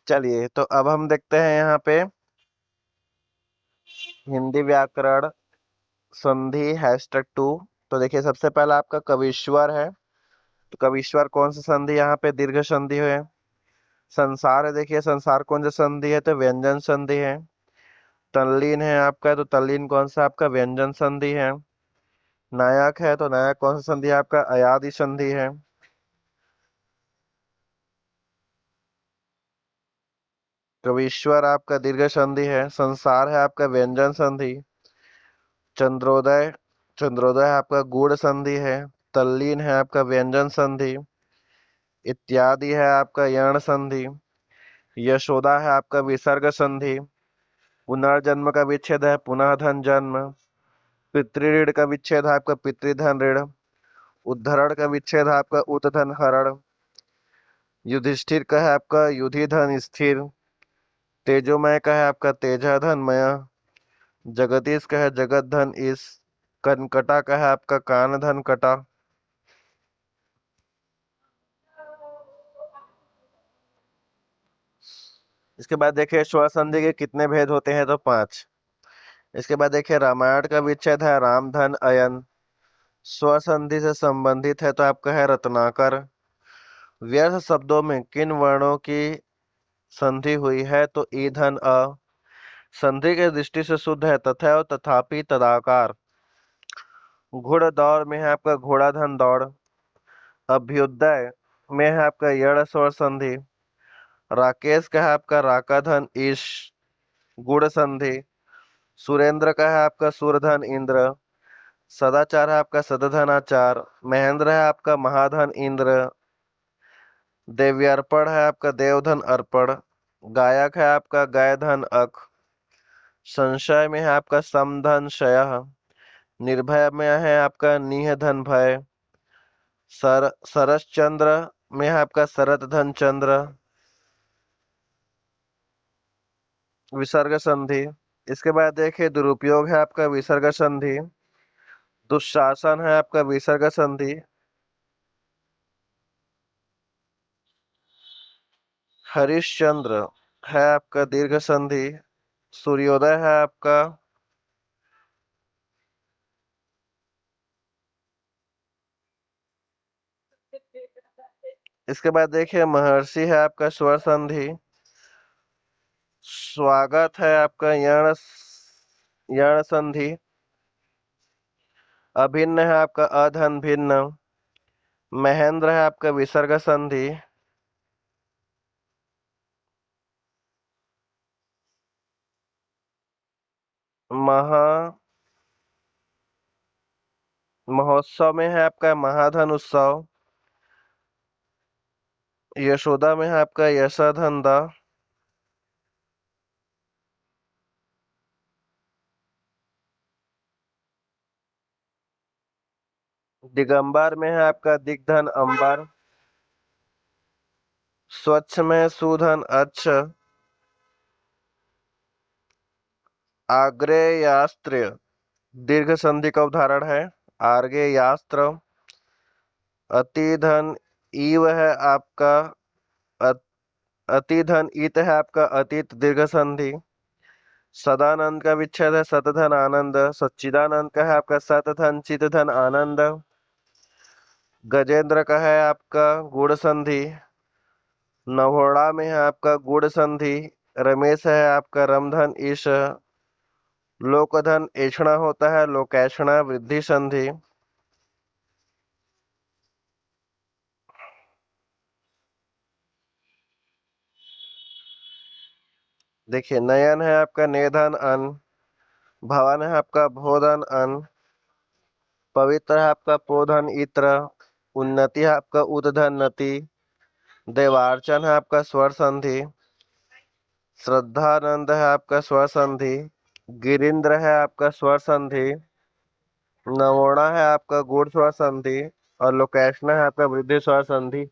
चलिए, तो अब हम देखते हैं यहाँ पे हिंदी व्याकरण संधि #2। तो देखिए, सबसे पहला आपका कवीश्वर है। तो कवीश्वर कौन सा संधि यहाँ पे दीर्घ संधि है? संसार है, देखिए संसार कौन सा संधि है? तो व्यंजन संधि है। तल्लीन है आपका, तो तल्लीन कौन सा आपका व्यंजन संधि है। नायक है, तो नायक कौन सा संधि है आपका? अयादि संधि है। कवीश्वर आपका दीर्घ संधि है। संसार है आपका व्यंजन संधि। चंद्रोदय चंद्रोदय आपका गूढ़ संधि है। तल्लीन है आपका व्यंजन संधि। इत्यादि है आपका यण संधि। यशोदा है आपका विसर्ग संधि। पुनर्जन्म का विच्छेद है पुनः धन जन्म। पितृऋण का विच्छेद है आपका पितृधन ऋण। उद्धरण का विच्छेद है आपका उतधन हरण। युधिष्ठिर का है आपका युधि धन स्थिर। तेजोमय का है आपका तेजा धनमय। जगदीश का है जगत धन इस। कनकटा का है आपका कान धन कटा। इसके बाद देखिए स्वर संधि के कितने भेद होते हैं? तो 5। इसके बाद देखिए रामायण का विच्छेद है राम धन अयन। स्वर संधि से संबंधित है तो आपका है रत्नाकर। व्यर्थ शब्दों में किन वर्णों की संधि हुई है? तो ईधन अ। संधि के दृष्टि से शुद्ध है तथा तथापि तदाकार। घुड़ दौड़ में है आपका घोड़ा धन दौड़। अभ्युदय में है आपका यड़ स्वर संधि। राकेश का है आपका राका धन ईश गुड़ संधि। सुरेंद्र का है आपका सूरधन इंद्र। सदाचार है आपका सदधनाचार। महेंद्र है आपका महाधन इंद्र। देव्यर्पण है आपका देवधन अर्पण। गायक है आपका गायधन अक। संशय में है आपका समधन शय। निर्भय में है आपका निह धन भय। सरसचंद्र में है आपका शरत धन चंद्र। विसर्ग संधि। इसके बाद देखिए दुरुपयोग है आपका विसर्ग संधि। दुशासन है आपका विसर्ग संधि। हरिश्चंद्र है आपका दीर्घ संधि। सूर्योदय है आपका इसके बाद देखिए महर्षि है आपका स्वर संधि। स्वागत है आपका यण यण संधि। अभिन्न है आपका अधन भिन्न। महेंद्र है आपका विसर्ग संधि। महा महोत्सव में है आपका महाधन उत्सव। यशोदा में है आपका यशोधन दा। दिगंबर में है आपका दिग्धन अंबर। स्वच्छ में सुधन अच्छ। आग्नेयास्त्र दीर्घ संधि का उदाहरण है। आग्नेयास्त्र। अतिधन ईव है आपका अतिधन इत है आपका अतीत दीर्घ संधि। सदानंद का विच्छेद है सतधन आनंद। सच्चिदानंद का है आपका सतधन चितधन आनंद। गजेंद्र का है आपका गुण संधि। नवोड़ा में है आपका गुण संधि। रमेश है आपका रमधन ईश। लोकधन ऐषणा होता है लोकैषणा वृद्धि संधि। देखिए नयन है आपका नेधन अन। भवन है आपका भोधन अन। पवित्र है आपका पोधन इत्र। उन्नति है आपका उदधन नति। देवार्चन है आपका स्वर संधि। श्रद्धानंद है आपका स्वर संधि। गिरिंद्र है आपका स्वर संधि। नवोणा है आपका गुड़ स्वर संधि। और लोकेशना है आपका वृद्धि स्वर संधि।